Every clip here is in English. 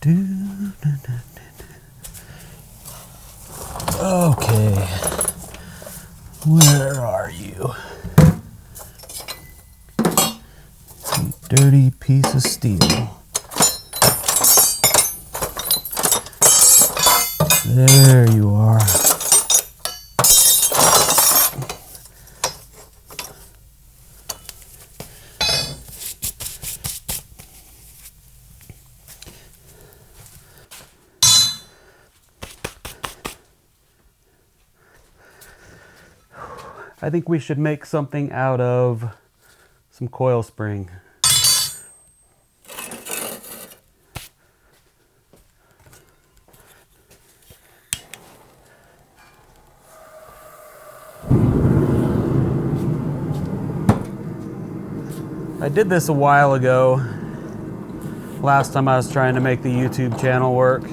Okay, where are you? You dirty piece of steel. There you are. I think we should make something out of some coil spring. I did this a while ago, last time I was trying to make the YouTube channel work,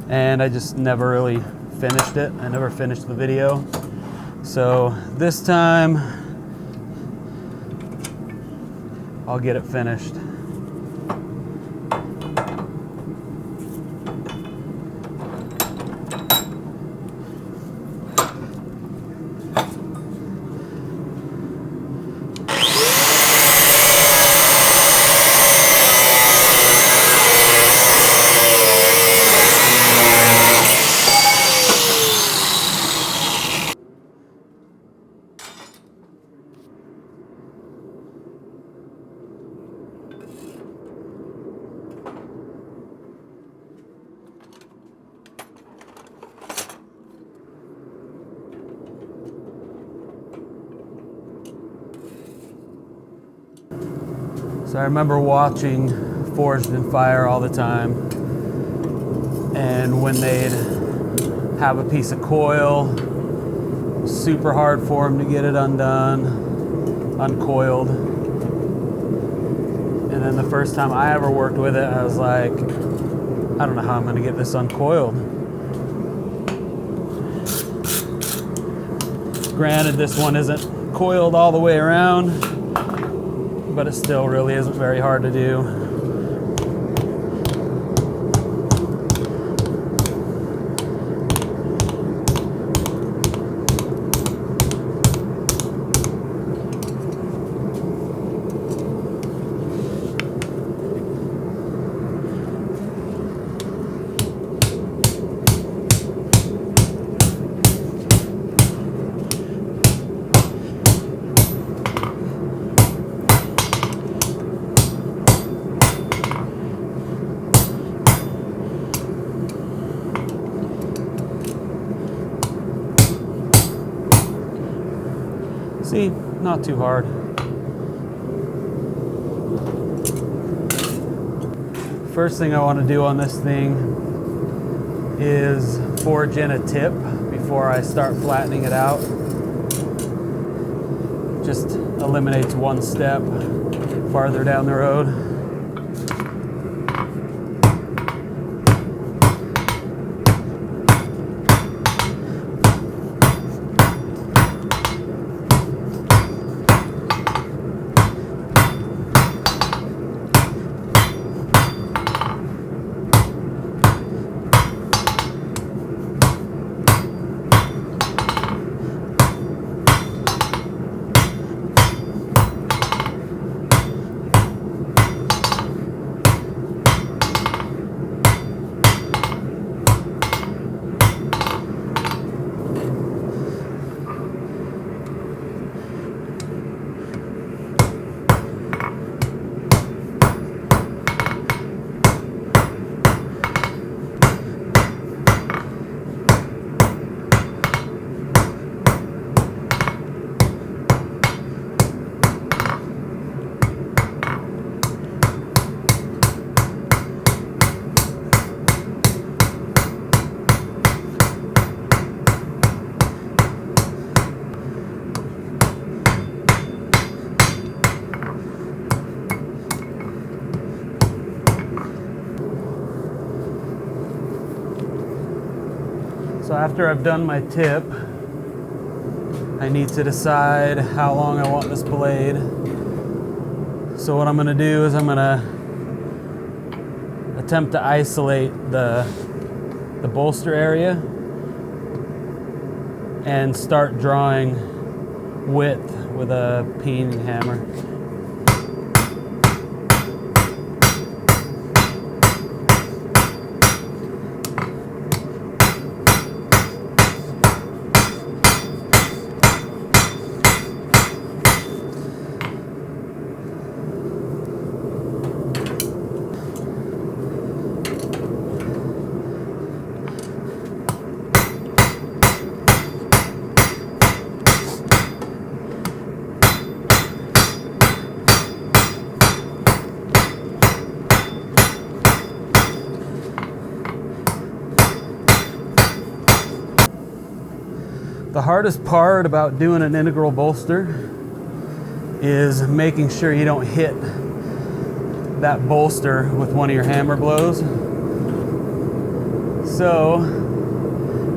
and I just never really finished it. I never finished the video. So this time I'll get it finished. So I remember watching Forged in Fire all the time, and when they'd have a piece of coil, it was super hard for them to get it undone, uncoiled. And then the first time I ever worked with it, I was like, I don't know how I'm going to get this uncoiled. Granted, this one isn't coiled all the way around, but it still really isn't very hard to do. See, not too hard. First thing I want to do on this thing is forge in a tip before I start flattening it out. Just eliminates one step farther down the road. So after I've done my tip, I need to decide how long I want this blade. So what I'm going to do is I'm going to attempt to isolate the bolster area and start drawing width with a peening hammer. The hardest part about doing an integral bolster is making sure you don't hit that bolster with one of your hammer blows. So,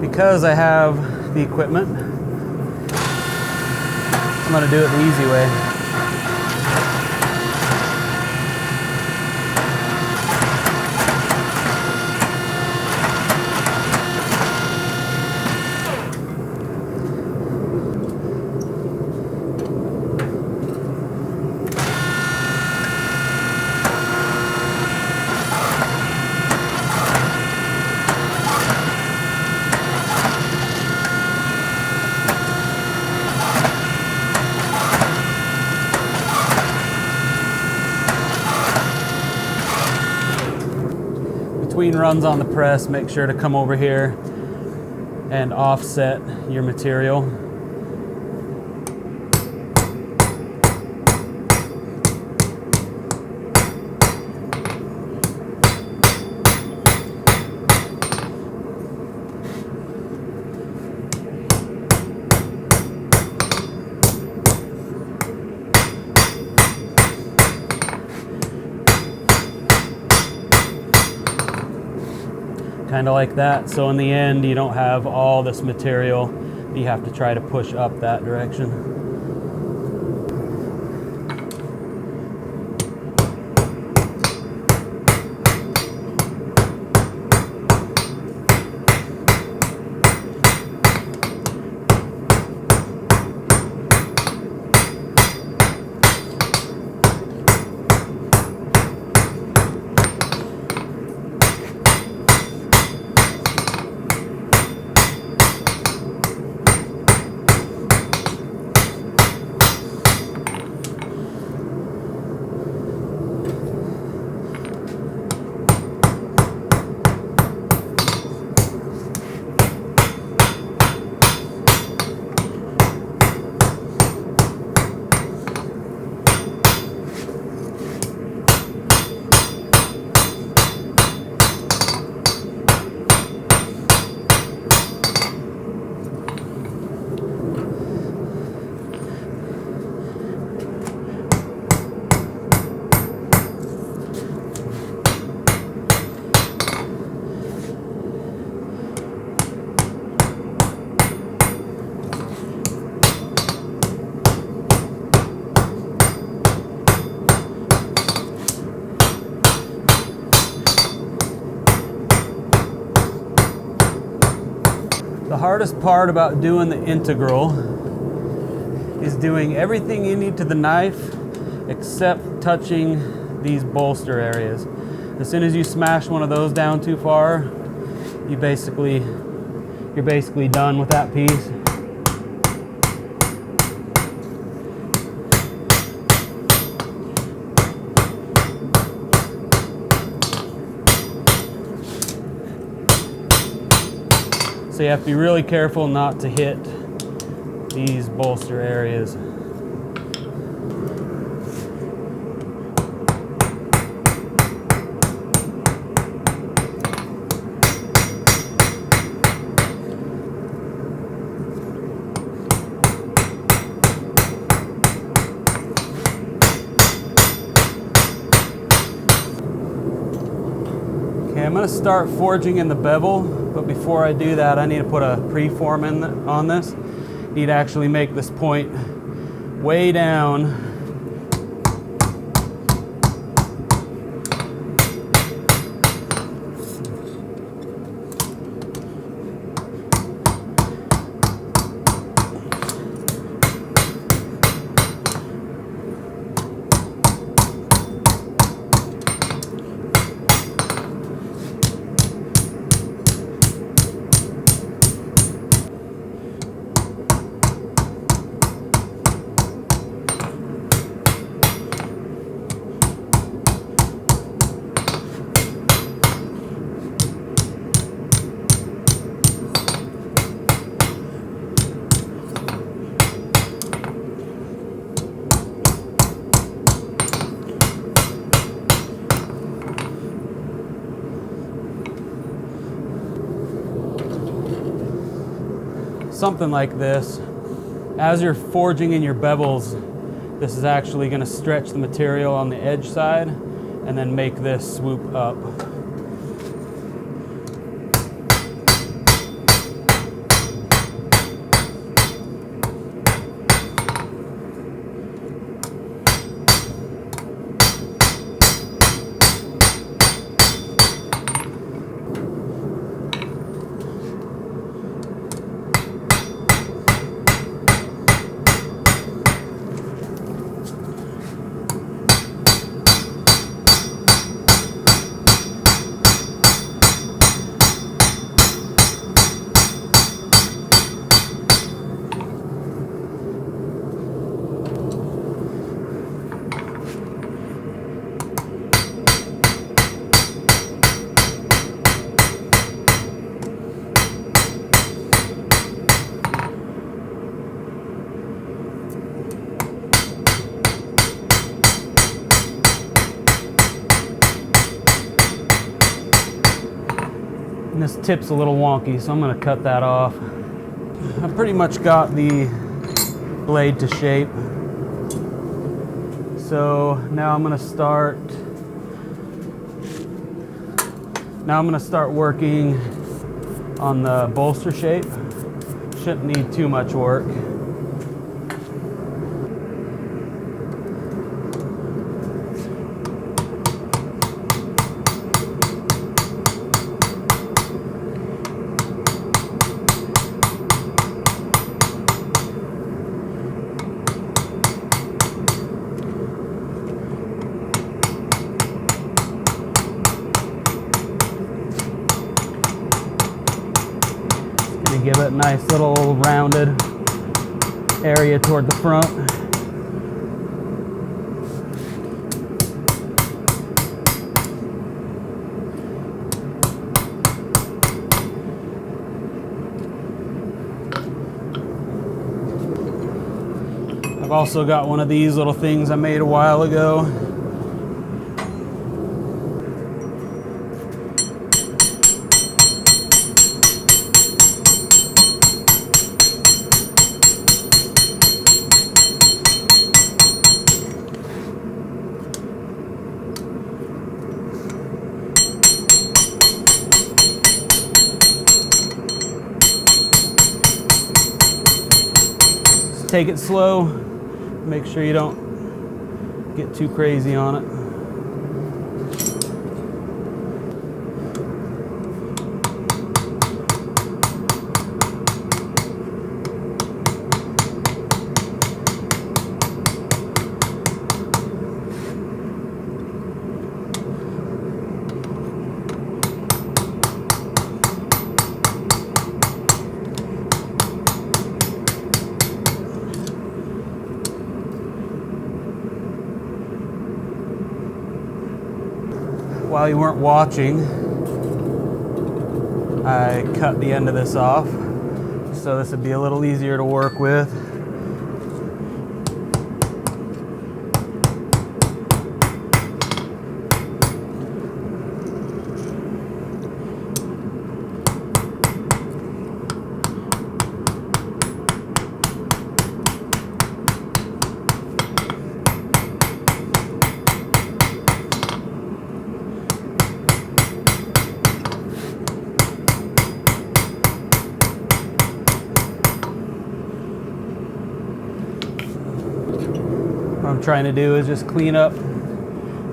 because I have the equipment, I'm going to do it the easy way. Between runs on the press, make sure to come over here and offset your material. Kind of like that, so in the end you don't have all this material that you have to try to push up that direction. The hardest part about doing the integral is doing everything you need to the knife except touching these bolster areas. As soon as you smash one of those down too far, you're basically done with that piece. So you have to be really careful not to hit these bolster areas. Okay, I'm going to start forging in the bevel. But before I do that, I need to put a preform on this. Need to actually make this point way down. something like this. As you're forging in your bevels, this is actually going to stretch the material on the edge side and then make this swoop up. And this tip's a little wonky, so I'm going to cut that off. I've pretty much got the blade to shape. So now I'm going to start working on the bolster shape. Shouldn't need too much work. Give it a nice little rounded area toward the front. I've also got one of these little things I made a while ago. Take it slow, make sure you don't get too crazy on it. While you weren't watching, I cut the end of this off, so this would be a little easier to work with. What I'm trying to do is just clean up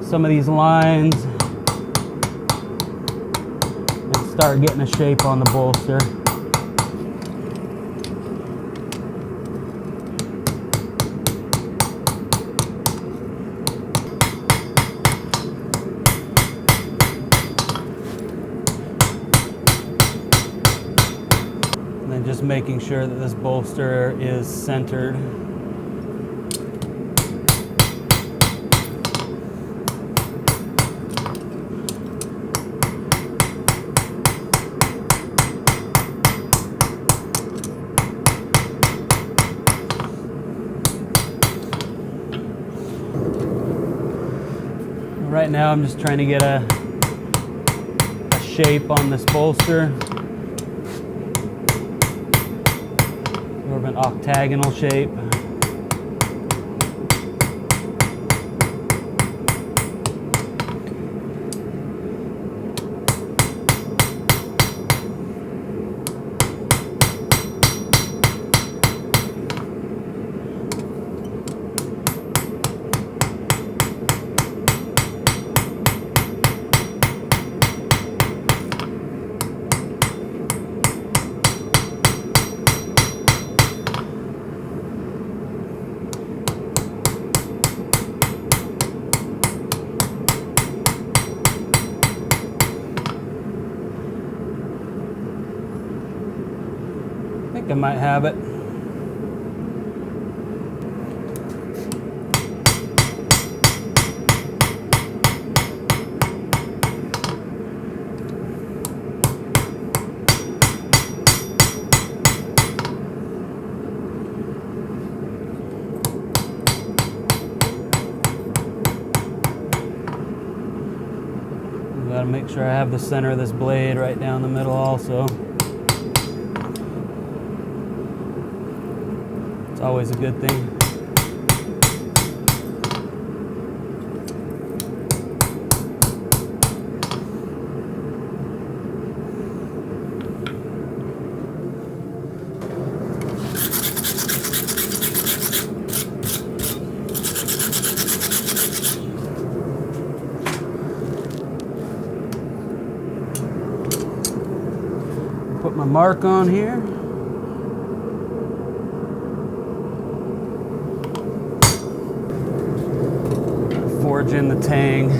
some of these lines and start getting a shape on the bolster. And then just making sure that this bolster is centered. Right now I'm just trying to get a shape on this bolster. of an octagonal shape. I think I might have it. Gotta make sure I have the center of this blade right down the middle also. It's always a good thing. Put my mark on here. Forge in the tang.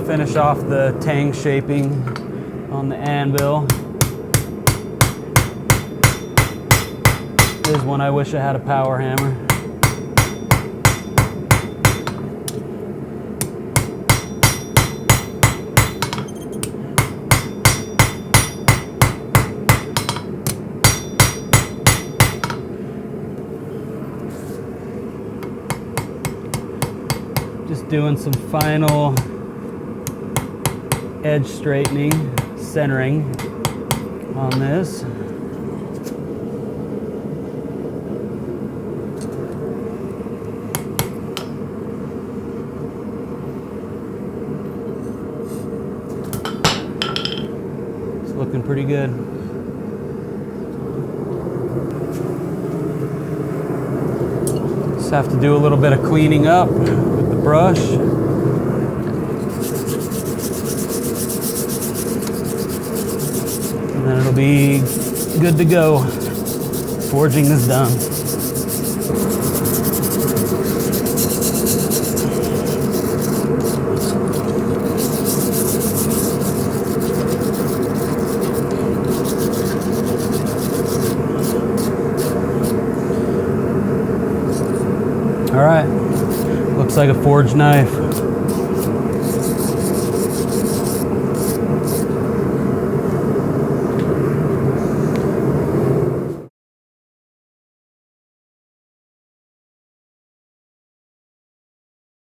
Finish off the tang shaping on the anvil. This is one I wish I had a power hammer. Just doing some final edge straightening, centering on this. It's looking pretty good. Just have to do a little bit of cleaning up with the brush. And then it'll be good to go. Forging is done. All right, looks like a forged knife.